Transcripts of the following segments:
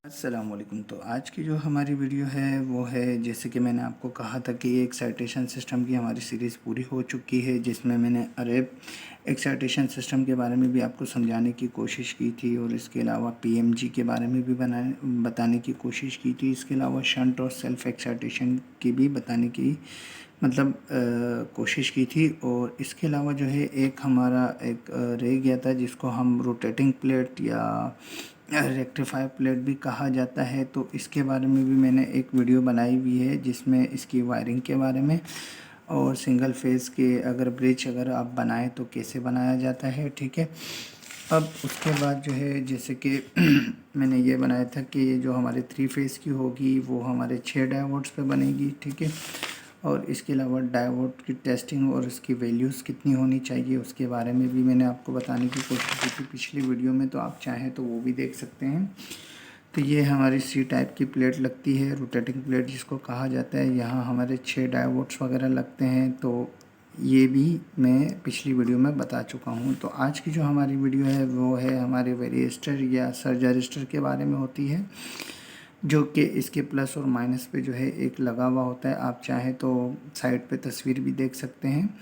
अस्सलामुअलैकुम। तो आज की जो हमारी वीडियो है वो है, जैसे कि मैंने आपको कहा था कि एक्साइटेशन सिस्टम की हमारी सीरीज़ पूरी हो चुकी है, जिसमें मैंने अरेब एक्साइटेशन सिस्टम के बारे में भी आपको समझाने की कोशिश की थी और इसके अलावा पीएमजी के बारे में भी बताने की कोशिश की थी। इसके अलावा शंट और सेल्फ एक्साइटेशन की भी बताने की कोशिश की थी। और इसके अलावा जो है एक हमारा रह गया था, जिसको हम रोटेटिंग प्लेट या रेक्टिफायर प्लेट भी कहा जाता है। तो इसके बारे में भी मैंने एक वीडियो बनाई हुई है, जिसमें इसकी वायरिंग के बारे में और सिंगल फेज़ के ब्रिज अगर आप बनाएं तो कैसे बनाया जाता है। ठीक है। अब उसके बाद जो है, जैसे कि मैंने ये बनाया था कि ये जो हमारे 3 फेज़ की होगी वो हमारे 6 डायोड्स पे बनेगी। ठीक है। और इसके अलावा डायोड की टेस्टिंग और उसकी वैल्यूज़ कितनी होनी चाहिए उसके बारे में भी मैंने आपको बताने की कोशिश की थी पिछली वीडियो में, तो आप चाहें तो वो भी देख सकते हैं। तो ये हमारी सी टाइप की प्लेट लगती है, रोटेटिंग प्लेट जिसको कहा जाता है। यहाँ हमारे 6 डायोड्स वगैरह लगते हैं, तो ये भी मैं पिछली वीडियो में बता चुका हूँ। तो आज की जो हमारी वीडियो है वो है हमारे वेरिएस्टर या सर्जारिस्टर के बारे में होती है, जो कि इसके प्लस और माइनस पे जो है एक लगा हुआ होता है। आप चाहें तो साइड पे तस्वीर भी देख सकते हैं।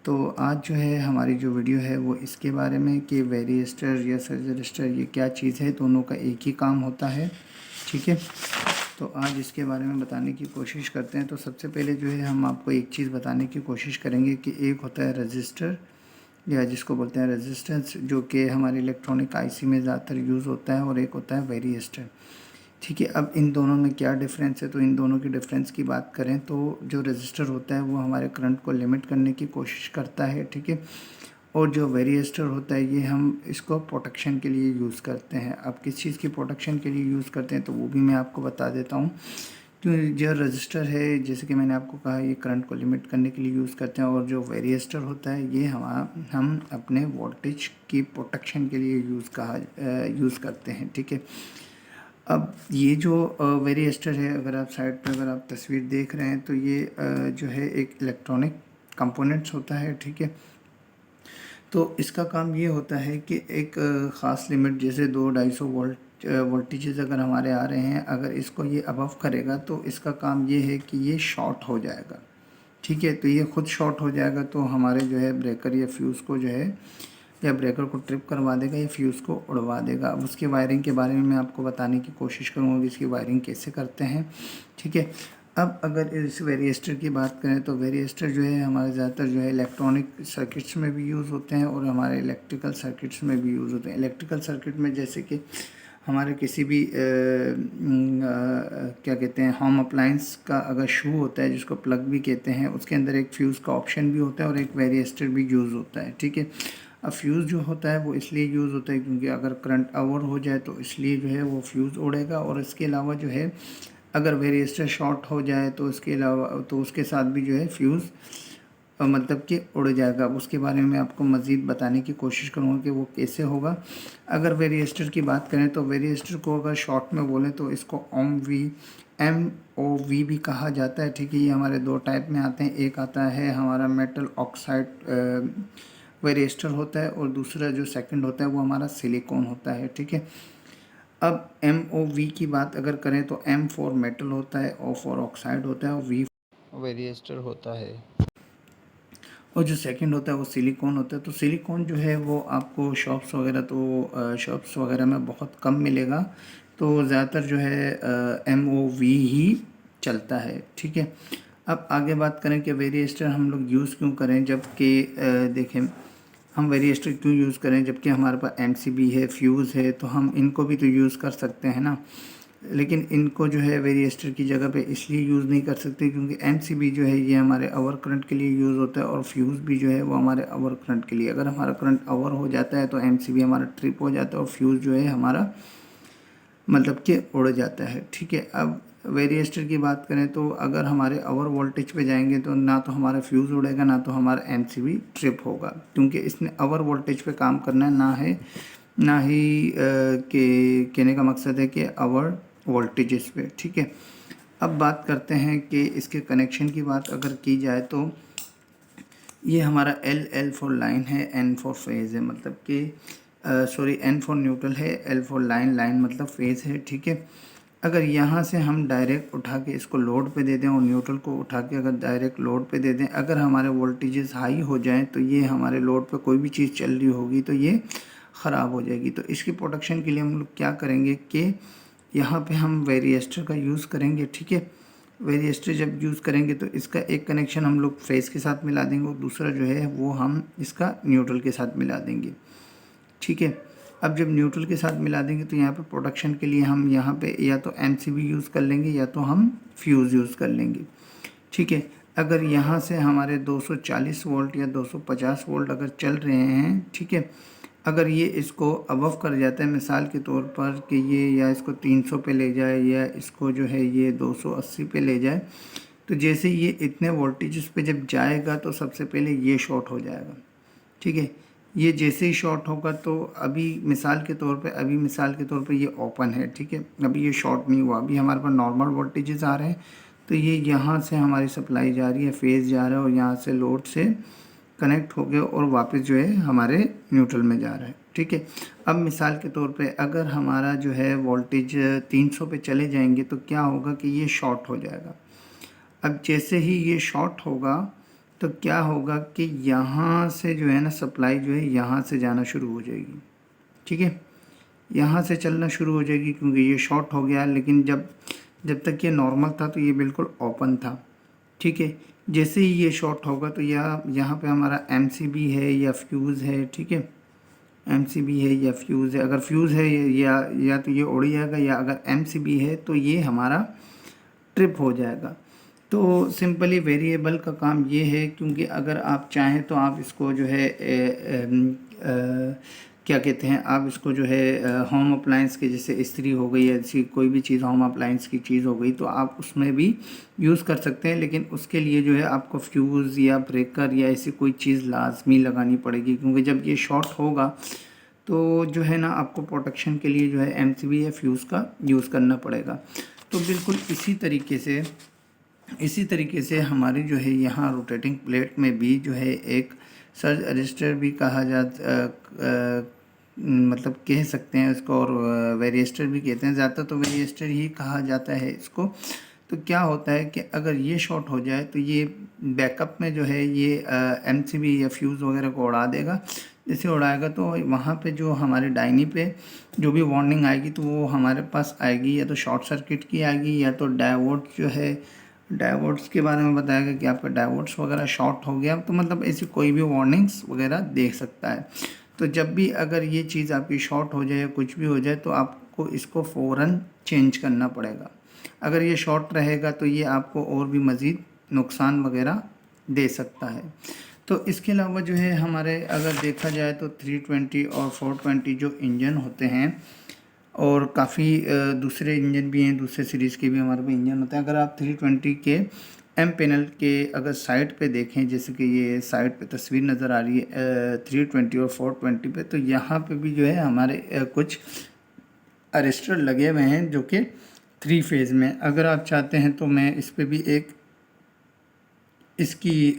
तो आज जो है हमारी जो वीडियो है वो इसके बारे में कि वेरिएस्टर या सर्जरिस्टर ये क्या चीज़ है, दोनों का एक ही काम होता है। ठीक है। तो आज इसके बारे में बताने की कोशिश करते हैं। तो सबसे पहले जो है हम आपको एक चीज़ बताने की कोशिश करेंगे कि एक होता है रजिस्टर या जिसको बोलते हैं रेजिस्टेंस, जो कि हमारे इलेक्ट्रॉनिक आईसी में ज़्यादातर यूज़ होता है, और एक होता है वेरिएस्टर। ठीक है। अब इन दोनों में क्या डिफरेंस है, तो इन दोनों की डिफरेंस की बात करें तो जो रजिस्टर होता है वो हमारे करंट को लिमिट करने की कोशिश करता है। ठीक है। और जो वेरिएस्टर होता है ये हम इसको प्रोटेक्शन के लिए यूज़ करते हैं। अब किस चीज़ की प्रोटेक्शन के लिए यूज़ करते हैं तो वो भी मैं आपको बता देता हूँ। तो जो रजिस्टर है, जैसे कि मैंने आपको कहा, ये करंट को लिमिट करने के लिए यूज़ करते हैं, और जो वेरिएस्टर होता है ये हम अपने वोल्टेज की प्रोटेक्शन के लिए यूज़ करते हैं। ठीक है। अब ये जो वेरिएस्टर है, अगर आप साइड पे अगर आप तस्वीर देख रहे हैं तो ये जो है एक इलेक्ट्रॉनिक कंपोनेंट्स होता है। ठीक है। तो इसका काम ये होता है कि एक ख़ास लिमिट, जैसे 200-250 वोल्टेजेस अगर हमारे आ रहे हैं, अगर इसको ये अबव करेगा तो इसका काम ये है कि ये शॉर्ट हो जाएगा। ठीक है। तो ये खुद शॉर्ट हो जाएगा तो हमारे जो है ब्रेकर या फ्यूज़ को जो है, या ब्रेकर को ट्रिप करवा देगा या फ्यूज़ को उड़वा देगा। अब उसकी वायरिंग के बारे में मैं आपको बताने की कोशिश करूँगा कि इसकी वायरिंग कैसे करते हैं। ठीक है। अब अगर इस वेरिएस्टर की बात करें तो वेरिएस्टर जो है हमारे ज़्यादातर जो है इलेक्ट्रॉनिक सर्किट्स में भी यूज़ होते हैं और हमारे इलेक्ट्रिकल सर्किट्स में भी यूज़ होते हैं। इलेक्ट्रिकल सर्किट में जैसे कि हमारे किसी भी क्या कहते हैं, होम अप्लायंस का अगर शू होता है, जिसको प्लग भी कहते हैं, उसके अंदर एक फ्यूज़ का ऑप्शन भी होता है और एक वेरिएस्टर भी यूज़ होता है। ठीक है। अब फ्यूज़ जो होता है वो इसलिए यूज़ होता है क्योंकि अगर करंट ओवर हो जाए तो इसलिए जो है वो फ्यूज़ उड़ेगा, और इसके अलावा जो है अगर वेरिएस्टर शॉर्ट हो जाए तो इसके अलावा तो उसके साथ भी जो है फ्यूज़ मतलब कि उड़ जाएगा। उसके बारे में मैं आपको मज़ीद बताने की कोशिश करूँगा कि वो कैसे होगा। अगर वेरिएस्टर की बात करें तो वेरिएस्टर को अगर शॉर्ट में बोलें तो इसको MOV भी कहा जाता है। ठीक है। ये हमारे 2 टाइप में आते हैं। एक आता है हमारा मेटल ऑक्साइड वेरिएस्टर होता है, और दूसरा जो सेकंड होता है वो हमारा सिलिकॉन होता है। ठीक है। अब MOV की बात अगर करें तो M फॉर मेटल होता है, O फॉर ऑक्साइड होता है, और V वेरिएस्टर होता है, और जो सेकंड होता है वो सिलिकॉन होता है। तो सिलिकॉन जो है वो आपको शॉप्स वगैरह में बहुत कम मिलेगा, तो ज़्यादातर जो है MOV ही चलता है। ठीक है। अब आगे बात करें कि वेरिएस्टर हम लोग यूज़ क्यों करें, जबकि देखें, हम वेरिएस्टर क्यों यूज़ करें जबकि हमारे पास MCB है, फ्यूज़ है, तो हम इनको भी तो यूज़ कर सकते हैं ना। लेकिन इनको जो है वेरिएस्टर की जगह पे इसलिए यूज़ नहीं कर सकते क्योंकि MCB जो है ये हमारे ओवर करंट के लिए यूज़ होता है, और फ्यूज़ भी जो है वो हमारे ओवर करंट के लिए। अगर हमारा करंट ओवर हो जाता है तो MCB हमारा ट्रिप हो जाता है, और फ्यूज़ जो है हमारा मतलब कि उड़ जाता है। ठीक है। अब वेरिएस्टर की बात करें तो अगर हमारे ओवर वोल्टेज पे जाएंगे तो ना तो हमारा फ्यूज़ उड़ेगा, ना तो हमारा MCB ट्रिप होगा, क्योंकि इसने ओवर वोल्टेज पे काम करना है, ना ही के कहने का मकसद है कि ओवर वोल्टेजेस पे। ठीक है। अब बात करते हैं कि इसके कनेक्शन की बात अगर की जाए तो ये हमारा L फॉर लाइन है, N फॉर फेज़ है। मतलब कि सॉरी N फॉर न्यूट्रल है, L फॉर लाइन, लाइन मतलब फेज़ है, ठीक है। अगर यहाँ से हम डायरेक्ट उठा के इसको लोड पे दे दें और न्यूट्रल को उठा के अगर डायरेक्ट लोड पे दे दें, अगर हमारे वोल्टेजेस हाई हो जाएं तो ये हमारे लोड पे कोई भी चीज़ चल रही होगी तो ये ख़राब हो जाएगी। तो इसकी प्रोटेक्शन के लिए हम लोग क्या करेंगे कि यहाँ पे हम वेरिएस्टर का यूज़ करेंगे, ठीक है। वेरिएस्टर जब यूज़ करेंगे तो इसका एक कनेक्शन हम लोग फेज़ के साथ मिला देंगे और दूसरा जो है वो हम इसका न्यूट्रल के साथ मिला देंगे, ठीक है। अब जब न्यूट्रल के साथ मिला देंगे तो यहाँ पे प्रोटेक्शन के लिए हम यहाँ पे या तो MCB यूज़ कर लेंगे या तो हम फ्यूज़ यूज़ कर लेंगे, ठीक है। अगर यहाँ से हमारे 240 वोल्ट या 250 वोल्ट अगर चल रहे हैं, ठीक है, अगर ये इसको अबव कर जाता है मिसाल के तौर पर कि ये या इसको 300 पे ले जाए या इसको जो है ये 280 पे ले जाए, तो जैसे ये इतने वोल्टेज पे जब जाएगा तो सबसे पहले ये शॉर्ट हो जाएगा, ठीक है। ये जैसे ही शॉर्ट होगा तो अभी मिसाल के तौर पे ये ओपन है, ठीक है, अभी ये शॉर्ट नहीं हुआ, अभी हमारे पास नॉर्मल वोल्टेजेस आ रहे हैं। तो ये यहाँ से हमारी सप्लाई जा रही है, फेज़ जा रहा है और यहाँ से लोड से कनेक्ट हो गया और वापस जो है हमारे न्यूट्रल में जा रहा है, ठीक है। अब मिसाल के तौर पे अगर हमारा जो है वोल्टेज 300 पे चले जाएंगे तो क्या होगा कि ये शॉर्ट हो जाएगा। अब जैसे ही ये शॉर्ट होगा तो क्या होगा कि यहाँ से जो है ना सप्लाई जो है यहाँ से जाना शुरू हो जाएगी, ठीक है, यहाँ से चलना शुरू हो जाएगी क्योंकि ये शॉर्ट हो गया। लेकिन जब तक ये नॉर्मल था तो ये बिल्कुल ओपन था, ठीक है। जैसे ही ये शॉर्ट होगा तो यहाँ पे हमारा MCB है या फ्यूज़ है, ठीक है, MCB है या फ्यूज़ है। अगर फ्यूज़ है या तो ये उड़ जाएगा या अगर MCB है तो ये हमारा ट्रिप हो जाएगा। तो सिंपली वेरिएबल का काम ये है, क्योंकि अगर आप चाहें तो आप इसको जो है क्या कहते हैं, आप इसको जो है होम अप्लायंस के जैसे इस्त्री हो गई, ऐसी कोई भी चीज़ होम अप्लायंस की चीज़ हो गई तो आप उसमें भी यूज़ कर सकते हैं। लेकिन उसके लिए जो है आपको फ्यूज़ या ब्रेकर या ऐसी कोई चीज़ लाजमी लगानी पड़ेगी, क्योंकि जब ये शॉर्ट होगा तो जो है ना आपको प्रोटेक्शन के लिए जो है MCB या फ्यूज़ का यूज़ करना पड़ेगा। तो बिल्कुल इसी तरीके से हमारी जो है यहाँ रोटेटिंग प्लेट में भी जो है एक सर्ज अरेस्टर भी कहा मतलब कह सकते हैं इसको, और वेरिएस्टर भी कहते हैं, ज़्यादातर तो वेरिएस्टर ही कहा जाता है इसको। तो क्या होता है कि अगर ये शॉर्ट हो जाए तो ये बैकअप में जो है ये MCB या फ्यूज़ वगैरह को उड़ा देगा। जैसे उड़ाएगा तो वहाँ पे जो हमारे डायनी पे जो भी वार्निंग आएगी तो वो हमारे पास आएगी, या तो शॉर्ट सर्किट की आएगी या तो डायोड जो है, डायोड्स के बारे में बताएगा कि आपका डायोड्स वगैरह शॉर्ट हो गया, तो मतलब ऐसी कोई भी वार्निंग्स वगैरह देख सकता है। तो जब भी अगर ये चीज़ आपकी शॉर्ट हो जाए या कुछ भी हो जाए तो आपको इसको फ़ौरन चेंज करना पड़ेगा। अगर ये शॉर्ट रहेगा तो ये आपको और भी मज़ीद नुकसान वगैरह दे सकता है। तो इसके अलावा जो है हमारे अगर देखा जाए तो 320 और 420 जो इंजन होते हैं, और काफ़ी दूसरे इंजन भी हैं, दूसरे सीरीज़ के भी हमारे पास इंजन होते हैं। अगर आप 320 के M पैनल के अगर साइड पे देखें, जैसे कि ये साइड पे तस्वीर नज़र आ रही है 320 और 420 पे, तो यहाँ पे भी जो है हमारे कुछ अरेस्टर लगे हुए हैं जो कि 3 फेज़ में। अगर आप चाहते हैं तो मैं इस पर भी एक इसकी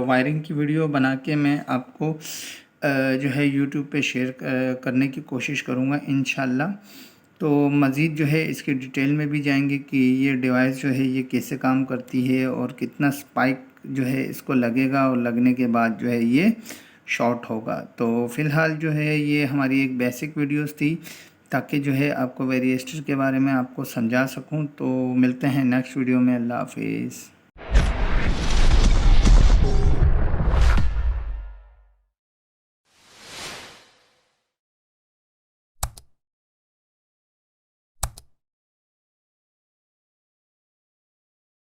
वायरिंग की वीडियो बना के मैं आपको जो है यूट्यूब पे शेयर करने की कोशिश करूँगा इंशाल्लाह। तो मज़ीद जो है इसके डिटेल में भी जाएंगे कि ये डिवाइस जो है ये कैसे काम करती है और कितना स्पाइक जो है इसको लगेगा और लगने के बाद जो है ये शॉर्ट होगा। तो फ़िलहाल जो है ये हमारी एक बेसिक वीडियोस थी ताकि जो है आपको वेरिएस्टर के बारे में आपको समझा सकूं। तो मिलते हैं नेक्स्ट वीडियो में। अल्लाह हाफिज़।